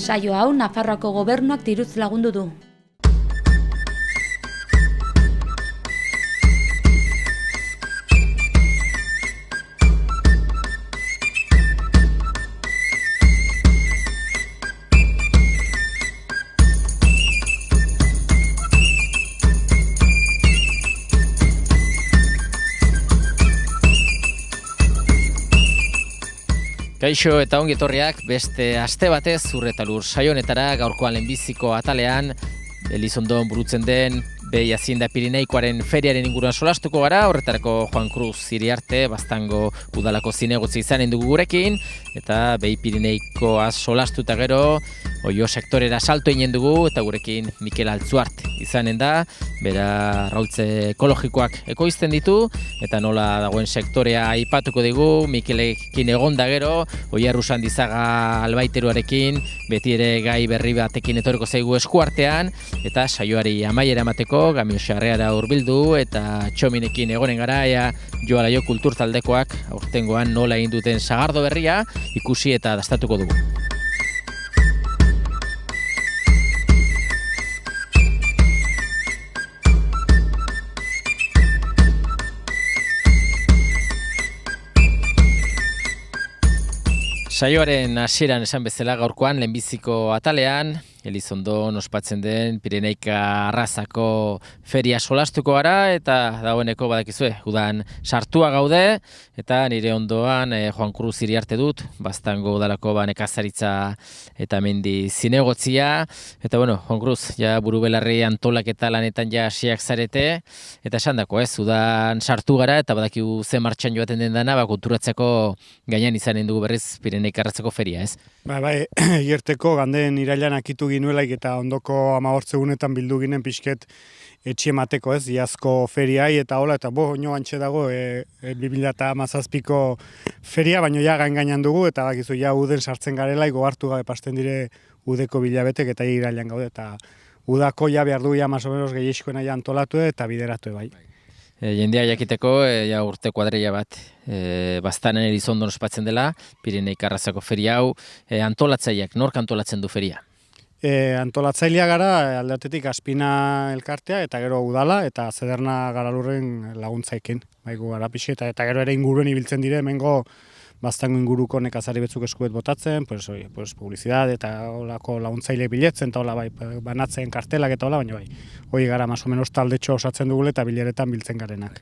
Saio hau Nafarroako gobernuak diruz lagundu du. Kaixo eta ongi etorriak beste aste batez Ur eta Lur saio honetara. Gaurkoan lehenbiziko atalean Elizondon burutzen den Behi Hazienda Pireneikoaren feriaren inguruan solastuko gara. Horretarako Juan Cruz Iriarte Baztango udalako zinegotzi izanen dugu gurekin, eta Behi Pireneikoa solastuta gero Oio sektorera salto egin dugu, eta gurekin Mikel Altzuart izanen da. Bera arrautze ekologikoak ekoizten ditu, eta nola dagoen sektorea aipatuko digu. Mikelekin egonda gero, Oiar Usandizaga albaiteruarekin, beti ere gai berri batekin etorriko zaigu eskuartean, eta saioari amaiera emateko Gamio Xarreara hurbildu eta Txominekin egonen gara, ea Joala Jo kultur taldekoak aurtengoan nola egin duten sagardo berria ikusi eta dastatuko dugu. Saioaren hasieran esan bezala gaurkoan lehenbiziko atalean Elizondon ospatzen den Pireneika arrazako feria solastuko gara, eta dagoeneko badakizue, udan sartua gaude, eta nire ondoan Juan Cruz Iriarte dut, Baztango udalako nekazaritza eta mendi zinegotzia, eta bueno, Juan Cruz, ja burubelarri antolaketa lanetan ja hasiak zarete, eta esan dako udan sartu gara, eta badakigu ze martxan joaten den dana, kulturatzeko gainean izanen dugu berriz Pireneika arrazako feria, ez? Bai, Ierteko ganden irailan akitu ginuelaik eta ondoko 15 egunetan bildu ginen pixket etxe emateko, ez, iazko feriai eta hola, eta oino antxe dago 2017ko feria, baino ja gainan dugu, eta bakizu ja uden sartzen garela, gogartu gabe pasten dire udeko bilabetek eta irailan gaude, eta udako ja behar du ja más o menos gehiagoena ja antolatu eta bideratu bai. Jendea jakiteko, ja urte kuadreia bat Baztanen Elizondon ospatzen dela, Pireneika arrazako feria hau, antolatzaileak, nork antolatzen du feria? Antolatzailea gara, aldatetik Aspina elkartea, eta gero udala, eta Zederna Garalurren laguntzaikin. Baigu gara pixeta, eta gero ere inguruen ibiltzen dire, hemengo Baztango inguruko nekazari betzuk eskuet botatzen, publizidad eta olako laguntzaile biletzen, eta hola, banatzen kartelak eta hola, baina bai, hoi gara, más o menos taldetxo osatzen dugule eta bileretan biltzen garenak.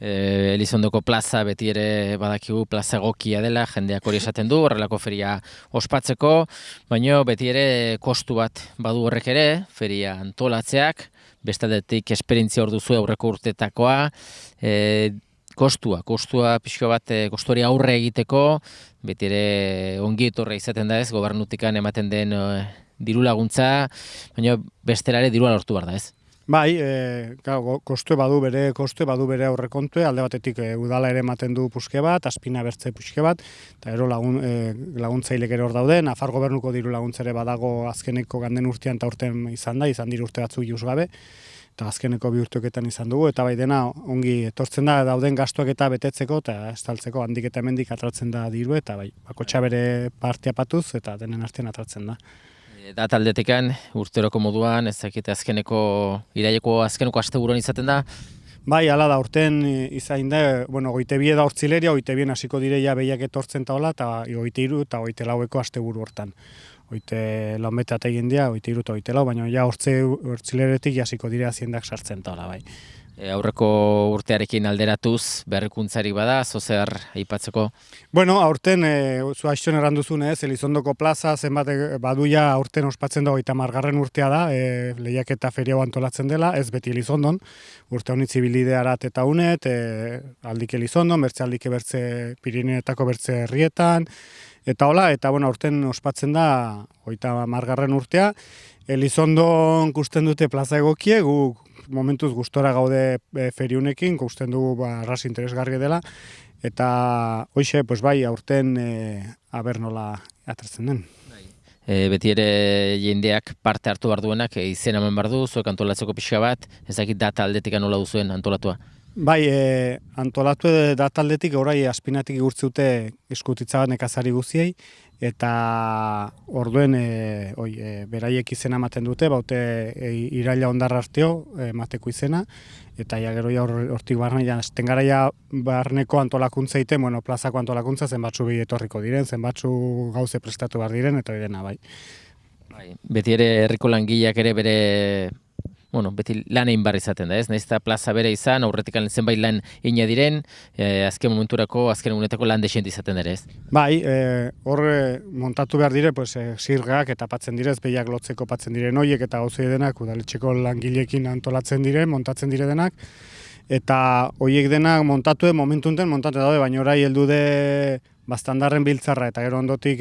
Elizondoko plaza beti ere badakigu plaza egokia dela, jendeak hori esaten du, horrelako feria ospatzeko, baina beti ere kostu bat badu horrek ere, feria antolatzeak, bestadetik esperientzia hor duzu aurreko urtetakoa, kostua pixko bat, kostuari aurre egiteko, beti ere ongi etorra izaten da ez, gobernutikan ematen den diru laguntza, baina bestela ere dirua lortu behar da ez. Bai, kostu badu bere aurrekontue, alde batetik udala ere ematen du puske bat, Aspina bertze puske bat, eta gero laguntzailek ere hor daude, Nafar gobernuko diru laguntzere badago azkeneko ganden urtean eta urten izan dira urte batzuk just gabe, eta azkeneko bi urteoketan izan dugu, eta bai dena ongi etortzen da dauden gastuak eta betetzeko, eta estaltzeko handik eta hemendik atratzen da diru, eta bai, bakotxa bere partea patuz, eta denen artean atratzen da. Da taldetekan, urteroko moduan, ezakite iraileko azkeneko asteburuan izaten da? Bai, hala da, urten izain da, goite bie da hortzileria, goite bien hasiko direia behiak etortzen taola, eta goite iru eta goite laueko asteburu hortan. Goite launbete ategin dira, goite iru eta goite lau, baina ja hortzileretik hasiko dire Haziendak sartzen taola, bai. Aurreko urtearekin alderatuz, berrikuntzari bada, zozer aipatzeko? Bueno, aurten, zu haixon erranduzun ez, Elizondoko plaza, zenbat baduia aurten ospatzen da 30. urtea da, lehiaketa feria antolatzen dela, ez beti Elizondon, urte honitzi bilidearat eta unet, aldik Elizondon, bertze aldike bertze Pirinetako bertze herrietan, eta hola, eta aurten ospatzen da 30. urtea, Elizondon gusten dute plaza egokie, gu momentuz gustora gaude feriunekin, gusten dugu arras interesgarri dela, eta hoxe, bai, aurten aber nola atratzen den. Beti ere jendeak parte hartu behar duenak, izen eman behar du, zuek antolatzeko pixka bat, ez dakit data aldetik nola duzuen antolatua? Bai, antolatu da taldetik orai aspinatik igurtzeute eskutitza bat nekazari guziei, eta orduen beraiek izena ematen dute, baute iraila ondarra arteo emateko izena, eta ja gero hortik barne, esten garaia barneko antolakuntza iten, plazako antolakuntza zenbatzu bi etorriko diren, zenbatzu gauze prestatu behar diren, eta direna, bai. Beti ere herriko langileak ere bere beti lan egin barri izaten da, ez? Nahiz eta plaza bere izan, aurretik zenbait lan ina diren, azken momenturako, azken egunetako lan desent izaten ere, ez? Bai, hor montatu behar dire, zirgak eta patzen direz, behiak lotzeko patzen diren horiek eta gauzei denak, udaletxeko langileekin antolatzen dire, montatzen dire denak, eta horiek denak montatu momentunten montatu daude, baina orai heldu de bastandarren biltzarra eta gero ondotik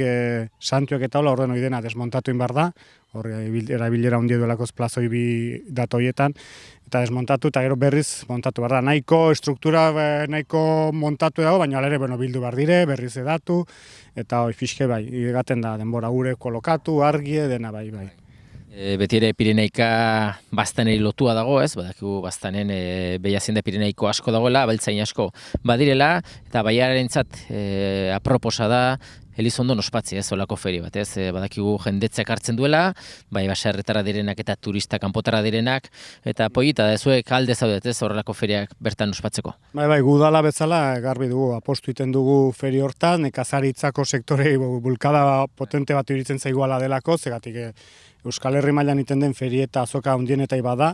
santuak eta hola orden hori dena desmontatu inbar da, hor erabilera handia duelakoz plazoi bi datoietan, eta desmontatu eta gero berriz montatu behar da. Nahiko estruktura nahiko montatu dago, baina alere bildu behar dire, berriz edatu, eta fiske bai, egaten da denbora gure kolokatu, argie, dena bai. Beti ere Pireneika baztaneri lotua dago, ez? Badakigu baztanen Behiazinda Pireneiko asko dagoela, abeltzain asko badirela, eta baiarentzat aproposa da Elizondon ospatzi, ez, olako feri bat, ez? Badakigu jendetzak hartzen duela, bai baserretara direnak eta turista kanpotara direnak, eta polita da, zuek alde zaudet, ez, horrelako feriak bertan ospatzeko. Bai, gudala bezala garbi dugu, apostu iten dugu feri hortan, nekazaritzako sektorei bulkada potente bat iritzen zaiguala delako, zegatik Euskal Herri mailan iten den feri eta azoka hundienetai bada,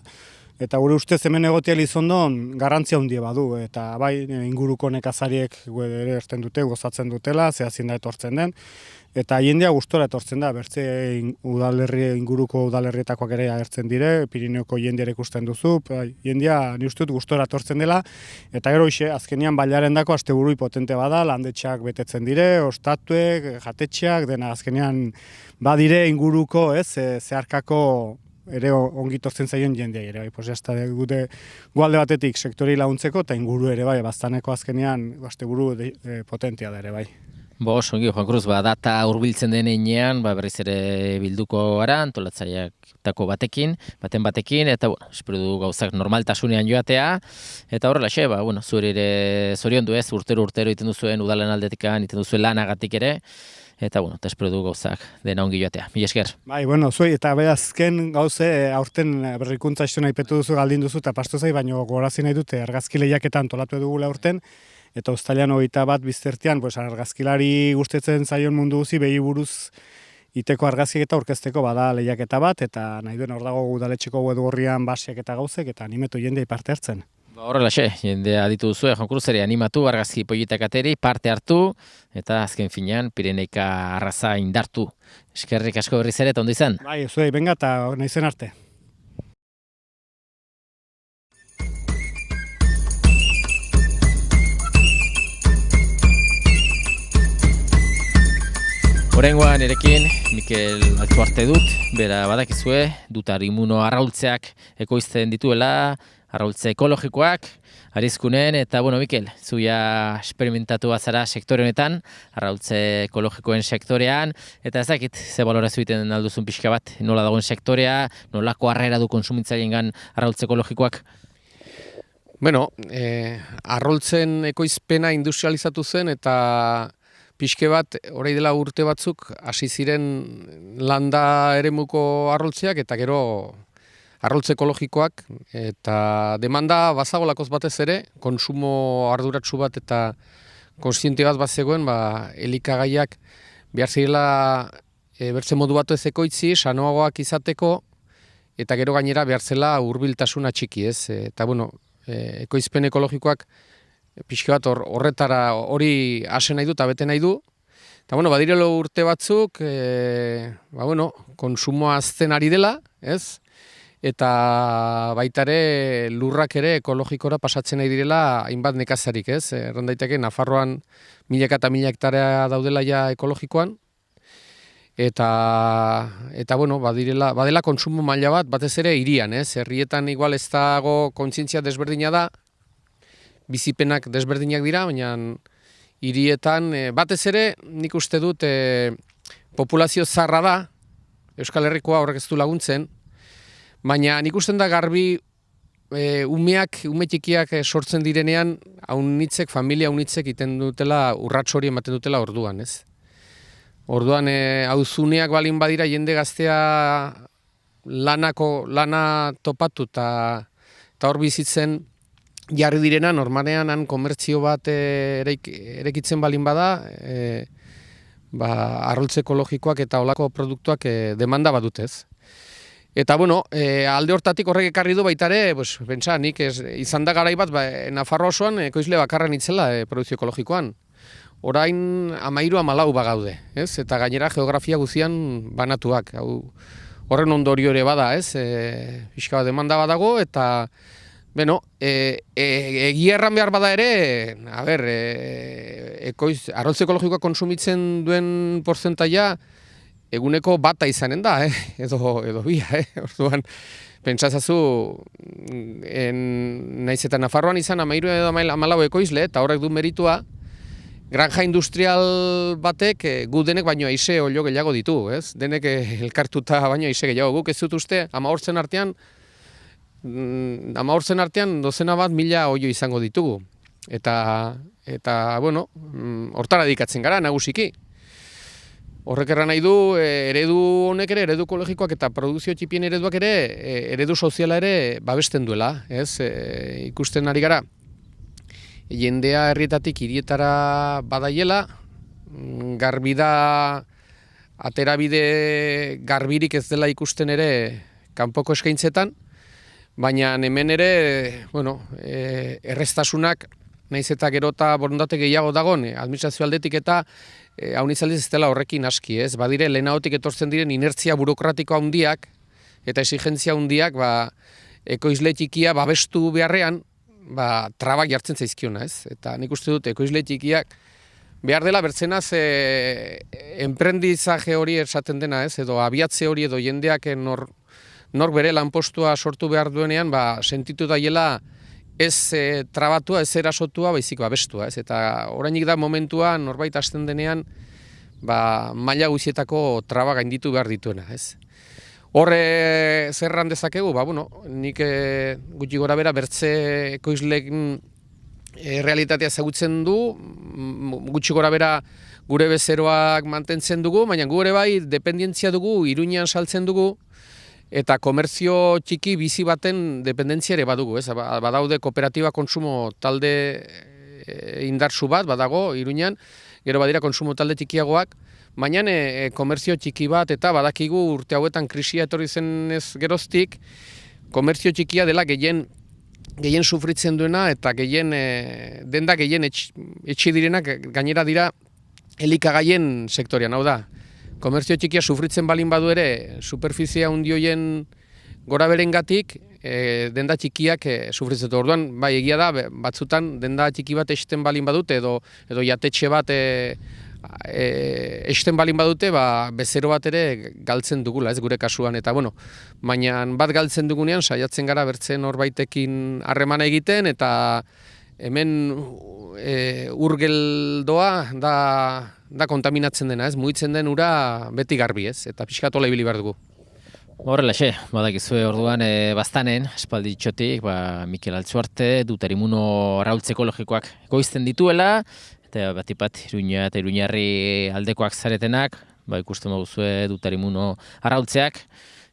eta gure ustez hemen egotia Elizondon garrantzia hundie badu, eta bai inguruko nekazariek ere erten dute, gozatzen dutela, Behiazinda etortzen den, eta jendea gustora etortzen da, bertze inguruko udalerrietakoak ere agertzen dire, Pirineoko jendea ikusten duzu, jendea ni uste dut gustora etortzen dela, eta gero azkenian bailaren dako asteburu potente bada, landetxeak betetzen dire, ostatuek, jatetxeak, dena azkenian badire inguruko, zeharkako ere ongitortzen zaion jendea ere, bai, jazta gute gualde batetik sektorei laguntzeko, eta inguru ere, bai, baztaneko azkenean asteburu potentea da ere, bai. Ongi, Juan Cruz, data hurbiltzen den heinean, berriz ere bilduko gara, antolatzaileetako baten batekin, eta, espero du gauzak normaltasunean joatea, eta horrelaxe, zueri ere zoriondu ez, urtero iten duzuen udalen aldetikan, iten duzuen lanagatik ere, eta, espero du gauzak dena ongi joatea. Mila esker. Bai, zuei, eta azken gauze, aurten berrikuntza istuna ipetu duzu, galdin duzu, eta pastu zai, baina gogorazi nahi dute, argazki lehiaketan antolatu dugula aurten, eta uztailean 21 biztertian, argazkilari gustetzen zaion mundu guzi, behi buruz iteko argazkiak eta aurkezteko bada lehiaketa bat, eta nahi duen hor dago udaletxeko web orrian basiak eta gauzek, eta animetu jendea parte hartzen. Horrelaxe, jendea aditu duzu, Juan Cruz, ere animatu, argazki politak ateri, parte hartu, eta azken finean Pireneika arraza indartu. Eskerrik asko berriz ere, eta ondo izan? Bai, zuei, benga, eta nahizen arte. Oraingoan erekin, Mikel Altzuarte dut, bera badakizue, dutar imuno arraultzeak ekoizten dituela, arraultze ekologikoak, Arizkunen, eta Mikel, zuia esperimentatu bazara sektore honetan, arraultze ekologikoen sektorean, eta ez dakit, ze balorazio egiten alduzun pixka bat, nola dagoen sektorea, nolako harrera du konsumitzaileengan arraultze ekologikoak? Arraultzen ekoizpena industrializatu zen, eta pixke bat, orain dela urte batzuk, hasi ziren landa eremuko arraultzeak, eta gero arraultze ekologikoak, eta demanda bazagolakoz batez ere, konsumo arduratsu bat eta konstiente bat zegoen, elikagaiak behar zirela bertze modu bat ez ekoitzi, sanoagoak izateko, eta gero gainera behar zela hurbiltasuna txiki, ez? Eta ekoizpen ekologikoak pixke bat horretara hori ase nahi du eta bete nahi du. Eta badirelo urte batzuk, konsumoa azten ari dela, ez? Eta baitare lurrak ere ekologikora pasatzen nahi direla hainbat nekazarik, ez? Errandaiteke, Nafarroan 1000 eta 1000 hektarea daudela ja ekologikoan, eta badela konsumo maila bat, batez ere hirian, ez? Herrietan igual ez dago kontzientzia desberdina da, bizipenak desberdinak dira, baina hirietan batez ere nik uste dut populazio zarra da, Euskal Herrikoa horrek ez du laguntzen, baina nik usten da garbi ume txikiak sortzen direnean, familia haunitzek iten dutela, urrats hori ematen dutela orduan, ez? Orduan, auzuneak balin badira jende gaztea lana topatu eta hor bizitzen jarri direna, normalean han komertzio bat erekitzen balin bada, arroltze ekologikoak eta olako produktuak demanda badutez. Eta, bueno, alde hortatik horrek ekarri du baitare, pentsa, nik izan da garai bat, Nafarroa osoan ekoizle bakarren itzela produzio ekologikoan. Orain 13-14 bagaude, ez? Eta gainera geografia guztian banatuak. Horren ondorio ere bada, ez? Pixka bat demanda badago, eta, beno, egia erran behar bada ere, arroltze ekologikoa konsumitzen duen porzentaia, eguneko bata izanen da, edo bia, orduan, pentsazazu, naiz eta Nafarroan izan 13 edo 14 ekoizle, eta horrek du meritua, granja industrial batek gu denek baino aize olio gehiago ditu, ez? Denek elkartuta baino aize gehiago. Guk ez dut uste, 14 artean, 12 bat 1000 olio izango ditugu. Eta bueno, hortara dedikatzen gara, nagusiki. Horrek erran nahi du, eredu honek ere, eredu ekologikoak eta produzio txipien ereduak ere, eredu soziala ere babesten duela, ez? Ikusten ari gara, jendea herrietatik hirietara badaiela, garbida, aterabide garbirik ez dela ikusten ere kanpoko eskaintzetan, baina hemen ere, bueno, erreztasunak, nahiz eta gero eta borondate gehiago dagon, administrazio aldetik eta haun izaldiz ez dela horrekin aski, ez? Badire, lehenagotik etortzen diren inertzia burokratiko handiak eta exigentzia handiak, ekoizle txikia babestu beharrean, trabak jartzen zaizkiona, ez? Eta nik uste dut, ekoizle txikiak behar dela bertzenaz enprendizaje hori esaten dena, ez? Edo abiatze hori edo jendeak nor bere lanpostua sortu behar duenean, sentitu daiela ez trabatua, ez erasotua, baizik babestua, ez? Eta orainik da momentua norbait hasten denean, maila guzietako traba gainditu behar dituena, ez? Horre zerran dezakegu, bueno, nik gutxi gora bera bertze ekoizlek realitatea ezagutzen du, gutxi gora bera gure bezeroak mantentzen dugu, baina gure bai dependentzia dugu, Iruñean saltzen dugu, eta komerzio txiki bizi baten dependentzia ere badugu, ez? Badaude kooperatiba konsumo talde indartsu bat, badago Iruñean, gero badira konsumo talde txikiagoak, baina komerzio txiki bat eta badakigu urte hauetan krisia etorri zenez geroztik, komerzio txikia dela gehien sufritzen duena eta denda gehien etxi direnak gainera dira elikagaien sektorian, hau da. Komerzio txikia sufritzen balin badu ere, superfizia hundioien gora berengatik, denda txikiak sufritzen du. Orduan, egia da, batzutan denda txiki bat esten balin badute edo jatetxe bat esten balin badute, bezero bat ere galtzen dugula, ez gure kasuan. Eta, bueno, baina bat galtzen dugunean, saiatzen gara bertzen horbaitekin harremana egiten, eta hemen urgeldoa da kontaminatzen dena, ez? Mugitzen den ura beti garbi, ez? Eta pixkatola ibili behar dugu. Horrelaxe, badakizue orduan baztanen, espaldi txotik, Mikel Altzuarte, Dutarimuno arraultze ekologikoak ekoizten dituela, eta batipat Iruña eta Iruñarri aldekoak zaretenak, ikusten baduzue Dutarimuno arraultzeak,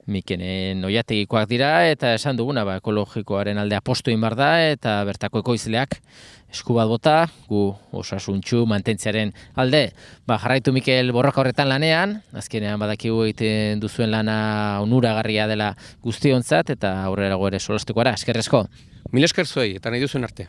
Mikenen oiategikoak dira, eta esan duguna, ekologikoaren alde apostu egin behar da, eta bertako ekoizleak esku bat bota, gu osasuntxu mantentziaren alde. Jarraitu Mikel borroka horretan lanean, azkenean badakigu egiten duzuen lana onuragarria dela guztiontzat, eta aurrerago ere solasteko ara, eskerrezko. Mil esker zuei, eta nahi duzuen arte.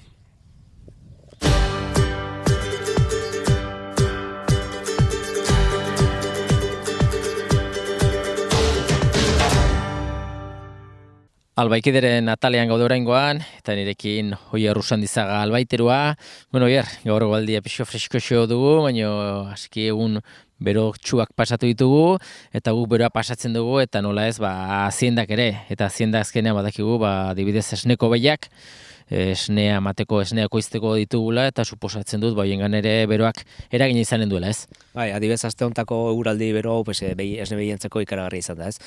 Albaikideren atalean gaude oraingoan, eta nirekin Oier Rusandizaga albaiterua. Oier, gaur galdia pixo fresko dugu, baina aski egun bero txuak pasatu ditugu, eta guk beroa pasatzen dugu, eta nola ez, haziendak ere, eta haziendak azkenean badakigu, adibidez esneko behiak, esnea mateko, esnea koizteko ditugula, eta suposatzen dut, hoiengan ere beroak eragina izanen duela, ez? Bai, adibidez aste hontako eguraldi bero hau esne behientzako ikaragarri izan da, ez?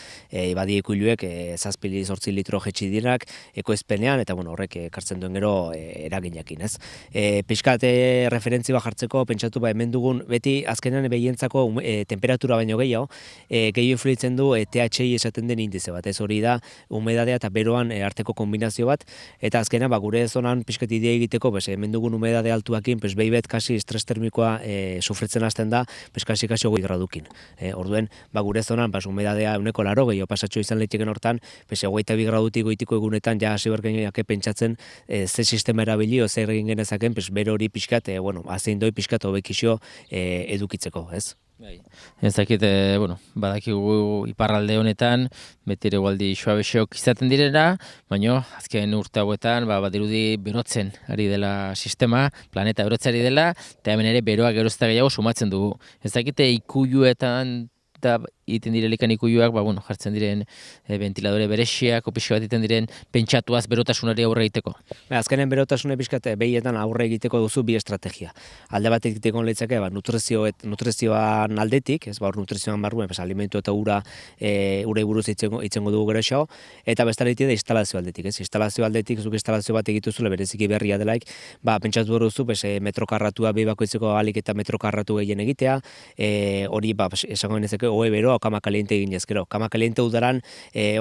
Badi ikuiluek 7-8 litro jetxi dirak ekoizpenean, eta horrek ekartzen duen gero eraginakin, ez? Pixkat referentzi bat jartzeko, pentsatu hemen dugun, beti azkenean behientzako temperatura baino gehiago influitzen du THI esaten den indize bat, ez? Hori da, humedadea eta beroan arteko kombinazio bat, eta azkenean gure zonan pixkat idea egiteko, hemen dugun humedade altuakin, behibet kasi estres termikoa sufritzen hasten da, kasi 20 gradukin. Orduen, gure zonan, humedadea 80 pasatxo izan leiteken hortan, 22 gradutik goitiko egunetan, ja hasi bergeinak pentsatzen ze sistema erabili, zer egin genezaken, bero hori pixkat, azein doi pixkat hobekixo edukitzeko, ez? Ez dakit, badakigu iparralde honetan, beti ere gualdi suabexeok izaten direla, baina azken urte hauetan badirudi berotzen ari dela sistema, planeta berotzen ari dela, eta hemen ere beroak gerozta gehiago sumatzen dugu. Ez dakite ikuiluetan eta egiten direlikan ikuiluak, jartzen diren ventiladore beresiak, pixka bat egiten diren pentsatuaz berotasunari aurre egiteko. Azkenen berotasune pixkat behietan aurre egiteko duzu bi estrategia. Alde bat egiteko leitzake, nutrizioan aldetik, nutrizioan barruen, alimentu eta ura buruz itzengo dugu gero xo, eta bestaliti da instalazio aldetik. Instalazio aldetik, zuk instalazio bat egituzule bereziki berria delaik, pentsatu duzu, metrokarratua behibakoitzeko alik eta metrokarratu gehien egitea, hori, esango genezake, oe beroa, kama kaliente egin ezkero. Kama kaliente udaran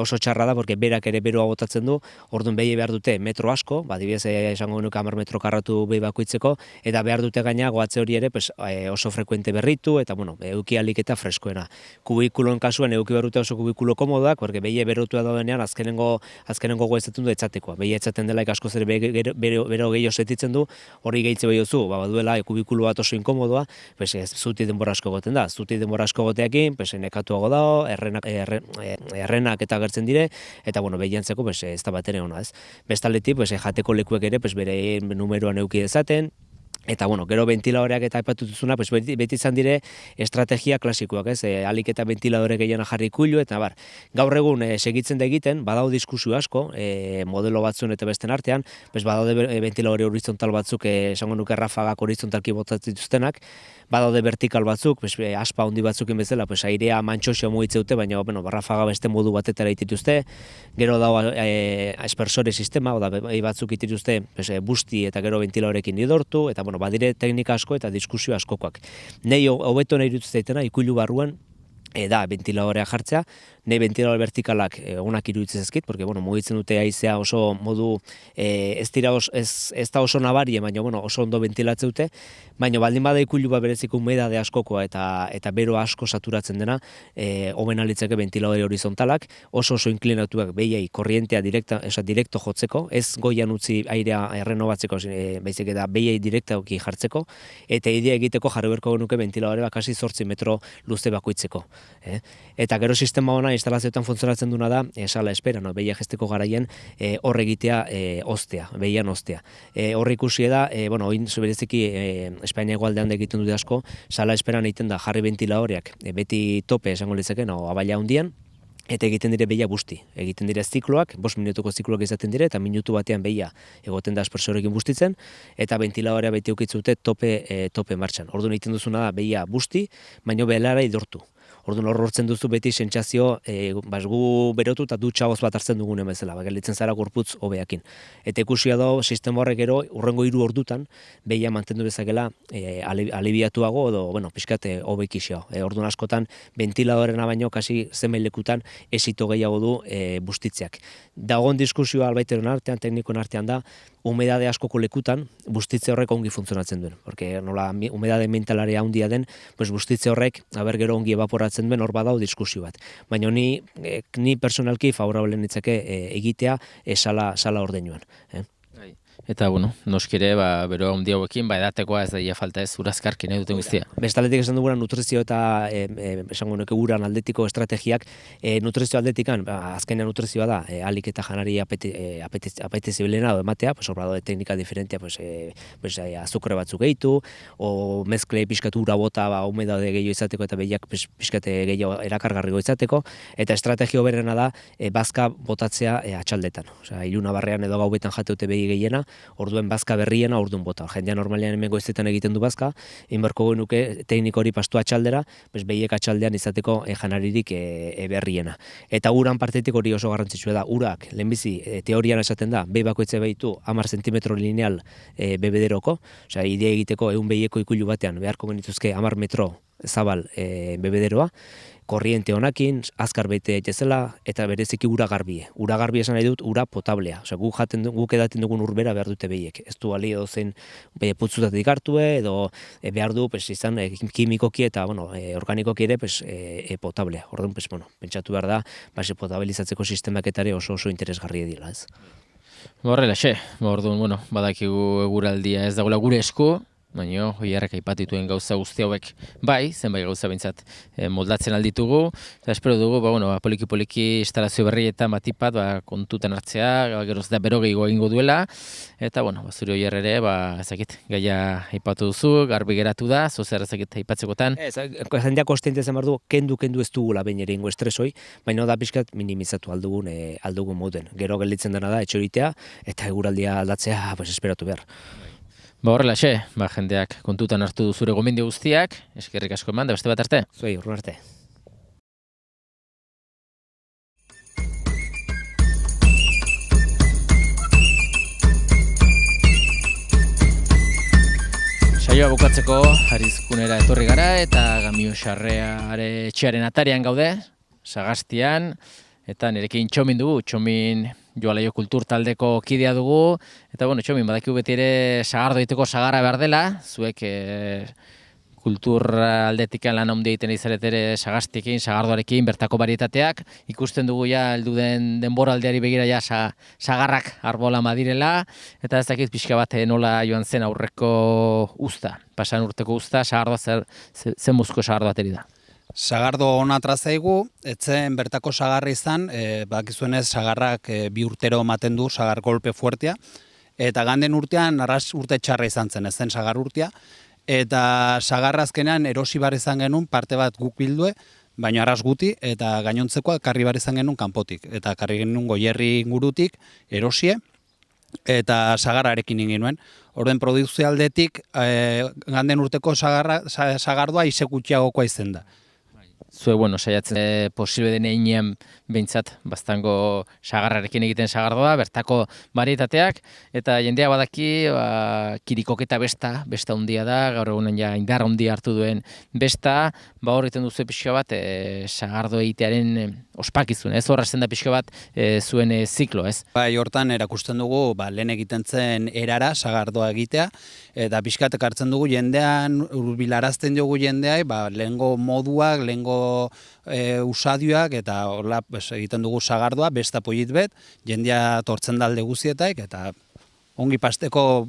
oso txarra da, porque berak ere beroa botatzen du, orduan behi behar dute metro asko, adibidez esango genuke 10 metro karratu behi bakoitzeko, eta behar dute gaina goatze hori ere oso frekuente berritu, eta euki alik eta freskoena. Kubikuloen kasuan euki behar dute oso kubikulo komodoak, porque behi berotua daudenean azkenengo goezatzen du etzatekoa. Behi etzaten delaik asko zer bero gehiago setitzen du, hori gehitze behiozu, baduela kubikulo bat oso inkomodoa, zuti denbora asko goten da. Zuti denbora asko goteakin, nekatuago dago, errenak eta gertzen dire, eta behiantzeko ez da batene hona, ez. Bestaletik, jateko lekuek ere, bere numeroan euki dezaten, eta gero ventiladoreak eta aipatutuzuna, beti izan dire estrategia klasikoak, ez, alik eta ventiladore gehiena jarri ikuilu, eta gaur egun segitzen da egiten, badau diskusio asko, modelo batzuen eta besten artean, badaude ventiladore horizontal batzuk, esango nuke rafagak horizontalki botatzen dituztenak, badaude vertikal batzuk, aspa handi batzukin bezala, airea mantxoxo mugitzeute, baina rafaga beste modu batetara itituzte, gero dago aspersore sistema, batzuk itituzte busti eta gero ventiladorekin idortu, eta badire teknika asko eta diskusio askokoak. Nei hobeto nahi dut zaitena, ikuilu barruan, da ventiladorea jartzea, nahi ventiladore vertikalak onak iruditzen ezkit, porque mugitzen dute haizea oso modu, ez da oso nabarie, baina oso ondo ventilatzeute, baina baldin bada ikuilu bat bereziko humedade askokoa eta bero asko saturatzen dena, hoben alitzeke ventiladore horizontalak, oso inklinatuak behiei korrientea direkto jotzeko, ez goian utzi airea errenobatzeko, baizik eta behiei direktoki jartzeko, eta idea egiteko jarri beharko genuke ventiladore bakasi 8 metro luze bakoitzeko. Eta gero sistema ona instalazioetan funtzionatzen duna da, sala espera, behia jesteko garaien horre egitea behian ostea. Horre ikusi da, oin bereziki Espainia egualdean egiten dute asko, sala esperan egiten da jarri ventiladoreak, beti tope esango litzeken, abaila hundian, eta egiten dire behia busti. Egiten dire zikloak, 5 minutuko zikloak izaten dire, eta minutu batean behia egoten da aspersorekin bustitzen, eta ventiladorea beti eukitzute tope martxan. Orduan egiten duzuna da behia busti, baino belara idortu. Orduan horrotzen duzu beti sentsazio, gu berotu eta dutxagoz bat hartzen dugunen bezala, gelditzen zara gorputz hobeakin. Eta ikusia da sistema horrek gero, urrengo 3 ordutan, behia mantendu bezakela alibiatuago, edo, pixkat hobekixo. Orduan askotan, ventiladorena baino, kasi zenbailekutan esito gehiago du bustitzeak. Dagoen diskusioa albaiteron artean, teknikon artean da, humedade askoko lekutan, bustitze horrek ongi funtzionatzen duen. Porque nola humedade mentalarea handia den, bustitze horrek, gero ongi evaporatzen duen, hor badau diskusio bat. Baina ni personalki favorable nitzake egitea sala ordeinuan. Eta, bueno, noskire, bero handi hauekin, edatekoa ez daia falta ez, urazkarki nahi duten guztia. Bestaldetik esan duguna nutrizio eta esango nuke uran aldetiko estrategiak, nutrizio aldetikan, azkenean nutrizioa da, alik eta janari apetizibilena ematea, obrado de teknika diferentia, azukre batzuk gehitu, o mezkle pixkatu ura bota, humedade gehiago izateko eta behiak pixkate gehiago erakargarrigo izateko, eta estrategio berena da, bazka botatzea atxaldetan. Osea, iluna barrean edo gaubetan jateute behi gehiena, orduen bazka berriena ordun bota. Jendea normalean hemen goizetan egiten du bazka, inberko genuke tekniko hori pastu atxaldera, behiek atxaldean izateko janaririk berriena. Eta uran partetik hori oso garrantzitsua da, urak, lehenbizi, teorian esaten da, behi bakoitze behitu 10 zentimetro lineal bebederoko, osea, idea egiteko 100 behieko ikulu batean, beharko genituzke 10 metro zabal bebederoa, korriente honakin, azkar bete daitezela eta bereziki ura garbie. Ura garbie esan nahi dut, ura potablea. Osea, guk edaten dugun urbera behar dute behiek. Ez du ali edozein putzutatik hartue edo behar du izan kimikoki eta organikoki ere potablea. Orduan, pentsatu behar da, potabilizatzeko sistemak eta ere oso interesgarria dira, ez. Horrela, orduan, badakigu eguraldia ez dagoela gure esku, baina hoiarrek aipatituen gauza guzti hauek bai, zenbait gauza behintzat moldatzen alditugu, eta espero dugu, poliki-poliki instalazio berrietan batipat kontutan hartzea, geroz da bero gehiago egingo duela, eta, zure hoiar ere, ezakit, gaia aipatu duzu, garbi geratu da, zozer ezakit aipatzekotan. Jendea kostiente zen behar du, kendu ez dugula behin ere ingo estresoi, baina da pixkat minimizatu aldugun moden. Gero gelditzen dena da, etxoritea, eta eguraldia aldatzea, esperatu behar. Horrela, jendeak kontutan hartu du zure gomendio guztiak, eskerrik asko eman, da beste bat arte. Zuei, urrun arte. Saioa bukatzeko Arizkunera etorri gara eta Gamio Xarreare etxearen atarian gaude, Sagastian, eta nirekin Txomin dugu, Txomin Joalaio Kultur taldeko kidea dugu, eta Txomin, badakigu beti ere sagardo egiteko sagarra behar dela, zuek kultur aldetikan lan handia egiten izaret ere Sagastikin, sagardoarekin, bertako barietateak, ikusten dugu heldu den denboraldiari begira sagarrak arbola madirela, eta ez dakit pixka bat nola joan zen aurreko usta, pasan urteko usta, sagardoa zen muzko sagardoa ateri da. Sagardo ona trazaigu, etzen bertako sagarra izan, bakizuenez sagarrak 2 urtero ematen du sagar golpe fuertea, eta ganden urtean arras urte txarra izan zen, ez zen sagar urtea, eta sagarra azkenean erosi bar izan genuen parte bat guk bildue, baina arras guti, eta gainontzekoa karri bar izan genuen kanpotik, eta karri genuen Goierri ingurutik erosie, eta sagarrarekin inginuen. Orduen produkzio aldetik, ganden urteko sagardoa isekutxiagokoa izen da. Zue, saiatzen posible den einean behintzat, baztango sagarrarekin egiten sagardoa, bertako barietateak, eta jendea badaki, kirikoketa besta handia da, gaur egunen indar handia hartu duen besta, horretan duzu pixka bat, sagardo egitearen ospakizun, ez horrazen da pixka bat zuen ziklo, ez? Bai, hortan erakusten dugu, lehen egiten zen erara sagardoa egitea, eta pixkatek hartzen dugu jendean, urbilarazten dugu jendeai, lehengo moduak, lehengo usadioak, eta horla egiten dugu sagardoa, besta polit bet, jendea tortzen dalde guzietaik, eta ongi pasteko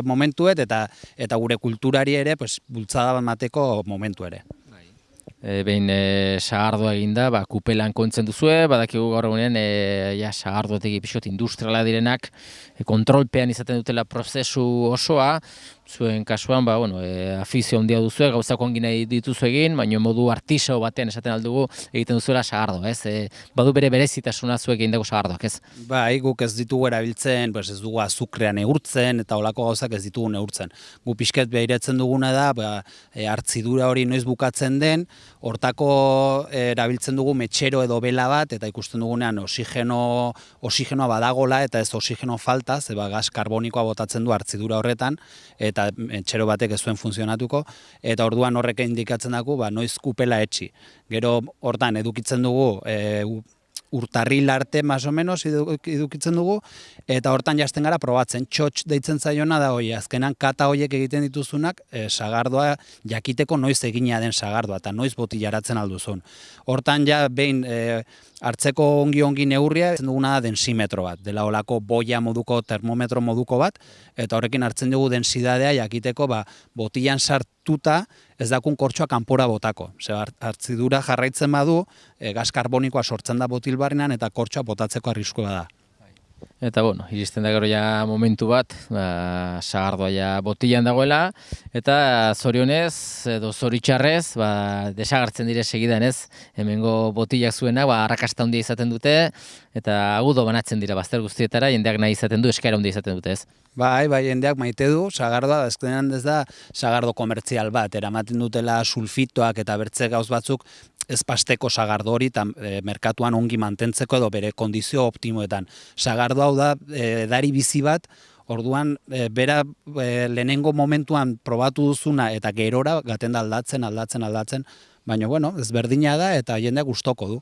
momentuet, eta gure kulturari ere bultzada bat mateko momentu ere. Behin sagardoa eginda, kupelan kontzen duzue, badakigu gaur egunean sagardoetegi pixot industriala direnak, kontrolpean izaten dutela prozesu osoa, zuen kasuan, afizio handia duzue, gauzako ongi nahi dituzu egin, baina modu artisau batean esaten aldugu egiten duzuela sagardo, ez? Badu bere berezitasuna zuek egindako sagardoak, ez? Bai, guk ez ditugu erabiltzen, ez dugu azukrea neurtzen, eta olako gauzak ez ditugu neurtzen. Gu pixket behiratzen duguna da, hartzidura hori noiz bukatzen den, hortako erabiltzen dugu metxero edo bela bat, eta ikusten dugunean oxigenoa badagola, eta ez oxigeno falta, zeba gas karbonikoa botatzen du hartzidura horretan, eta metxero batek ez zuen funtzionatuko, eta orduan horrek indikatzen dugu, noiz kupela etxi. Gero hortan edukitzen dugu urtarril arte, más o menos, idukitzen dugu, eta hortan jasten gara probatzen. Txotx deitzen zaiona da hoi, azkenan kata hoiek egiten dituzunak, sagardoa jakiteko noiz egina den sagardoa, eta noiz botillaratzen alduzun. Hortan ja, behin hartzeko ongi neurria, ez duguna da densimetro bat, dela olako boia moduko, termometro moduko bat, eta horrekin hartzen dugu densidadea jakiteko botillan sartuta ez dakun kortxoa kanpora botako. Hartzidura jarraitzen badu, gas karbonikoa sortzen da botil barrenan eta kortxoa botatzeko arriskua da. Eta bueno, iristen da gero ja momentu bat, sagardoa ja botillan dagoela, eta zorionez edo zoritxarrez, desagartzen dire segidan ez, hemengo botillak zuena, arrakasta handia izaten dute, eta agudo banatzen dira bazter guztietara, jendeak nahi izaten du, eskaera handia izaten dute ez. Bai, jendeak maite du, sagardoa, azkenean ez da sagardo komertzial bat, eramaten dutela sulfitoak eta bertze gauz batzuk, ez pasteko sagardo hori eta merkatuan ongi mantentzeko edo bere kondizio optimoetan. Sagardo hau da edari bizi bat, orduan bera lehenengo momentuan probatu duzuna eta gerora gaten da aldatzen, baina bueno, ezberdina da eta jendeak gustoko du.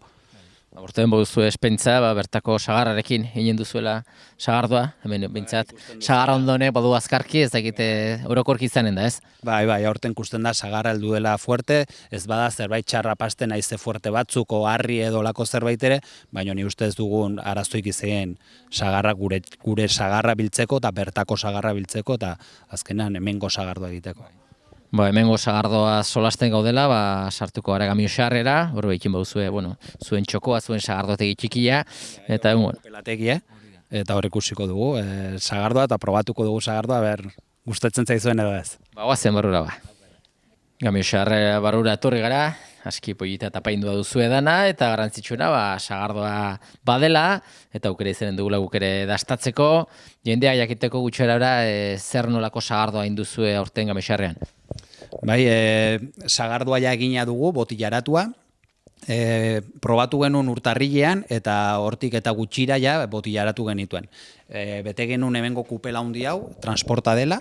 Aurten boduzu espentza, bertako sagarrarekin egin duzuela sagardoa, hemen bintzat, sagarra ondone badu azkarki, ez dakite orokorki izanen da, ez? Bai, aurten kusten da sagarra heldu dela fuerte, ez bada zerbait txarra pasten aize fuerte batzuk, o harri edo lako zerbait ere, baina ni uste ez dugun arazoik izan sagarra gure sagarra biltzeko eta bertako sagarra biltzeko eta azkenan hemengo sagardoa egiteko. Hemengo sagardoa solasten gaudela, sartuko gara Gamio Xarrera, hor behikin bauzue, zuen txokoa, zuen sagardotegi txikia, eta pelategi, eta hor ikusiko dugu, sagardoa eta probatuko dugu sagardoa, gustatzen zaizuen edo ez. Guazen barrura Gamio Xarrera barrura etorri gara, aski pollita eta paindua duzu edana, eta garrantzitsuena sagardoa badela, eta aukera izanen dugula guk ere dastatzeko, jendea jakiteko gutxera zer nolako sagardoa induzue aurten Gamio Xarrean. Bai, sagardoa ja egina dugu, botillaratua, probatu genuen urtarrilean eta hortik eta gutxira ja botillaratu genituen. Bete genuen hemengo kupela handi hau, transporta dela,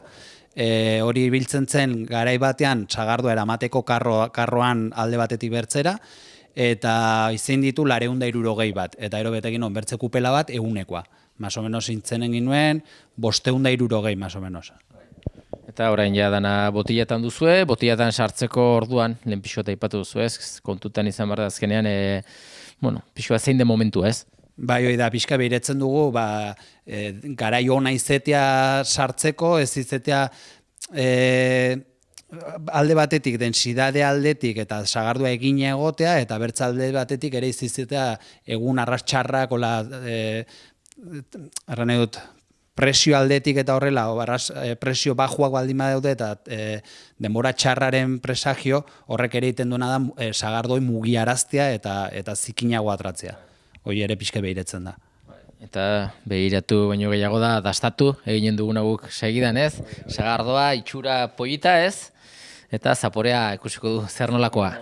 hori biltzen zen garai batean sagardoa eramateko karroan alde batetik bertzera, eta izen ditu 260 bat, eta ero bete genuen bertze kupela bat egunekoa. Más o menos intzenen ginuen, 560, más o menos. Eta orain ja dana botilletan duzue, botilletan sartzeko orduan, lehen pixoa aipatu duzu ez, kontutan izan behar da azkenean, pixoa zein den momentu ez? Bai, hori da, pixka behiretzen dugu, garai ona izetea sartzeko, ez izetea alde batetik, densidade aldetik eta sagardua egine egotea, eta bertza alde batetik ere izetea egun arrastxarrak, arran edut, presio aldetik eta horrela, presio bajuak baldin badaude eta denbora txarraren presagio horrek ere egiten duena da sagardoi mugiaraztea eta zikinago atratzea. Hoi ere pixke behiretzen da. Eta behiratu baino gehiago da dastatu, eginen duguna guk segidan ez, sagardoa, itxura pollita ez, eta zaporea ikusiko du zer nolakoa.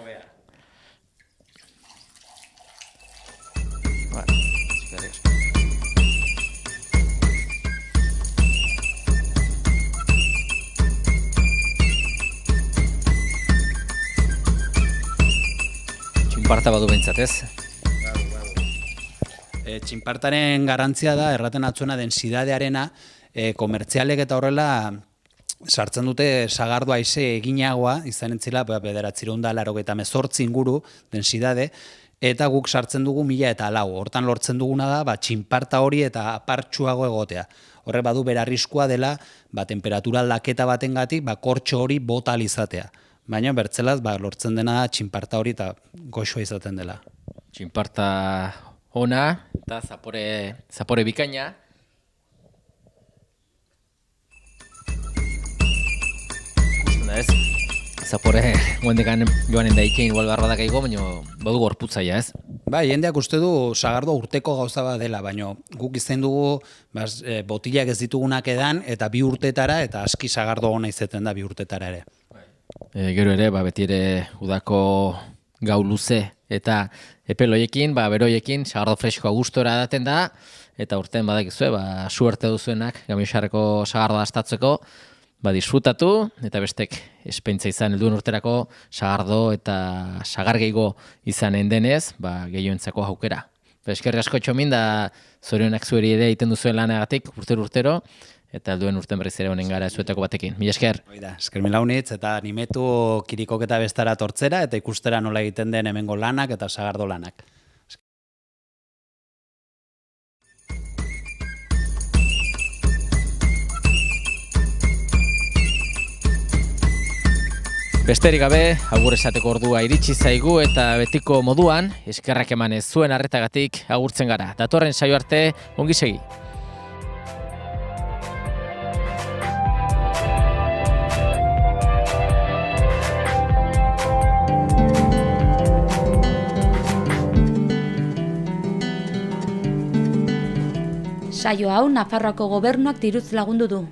Txinparta badu behintzat ez? Txinpartaren garantzia da, erraten atzuena densidadearena, komertzialek eta horrela sartzen dute sagardoa aize eginagoa, izan entzila, 998 inguru densidade, eta guk sartzen dugu 1004. Hortan lortzen duguna da, txinparta hori eta apartxuago egotea. Horrek badu bera arriskua dela, temperatura aldaketa batengatik, kortxo hori bota izatea. Baina bertzelaz, lortzen dena txinparta hori eta goxoa izaten dela. Txinparta ona eta zapore bikaina. Ikusten da ez, zapore guendekan joanen daikein igual barbadak eigo, baina badu gorputzaia ez. Jendeak uste du sagardoa urteko gauza bat dela, baina guk izan dugu botillak ez ditugunak edan eta 2 urtetara eta aski sagardo ona izeten da 2 urtetara ere. Gero ere, beti ere udako gau luze eta epeloiekin, beroiekin, sagardo freskoa gustora daten da, eta urten badakizue, suerte duzuenak, Gamio Xarreko sagardoa astatzeko, disfrutatu, eta bestek espentza izan helduen urterako sagardo eta sagar gehiago izanen denez, gehioentzako aukera. Eskerri asko Txomin, da zorionak zueri ere egiten duzuen lanagatik urtero, eta alduen urten berriz ere honen gara zuetako batekin. Mila esker. Oida, esker mila unitz, eta animetu kirikok eta bestara tortzera, eta ikustera nola egiten den hemengo lanak eta sagardo lanak. Besterik gabe, agur esateko ordua iritsi zaigu eta betiko moduan, eskerrak emanez zuen arretagatik agurtzen gara. Datorren saio arte, ongi segi. Saio hau Nafarroako gobernuak diruz lagundu du.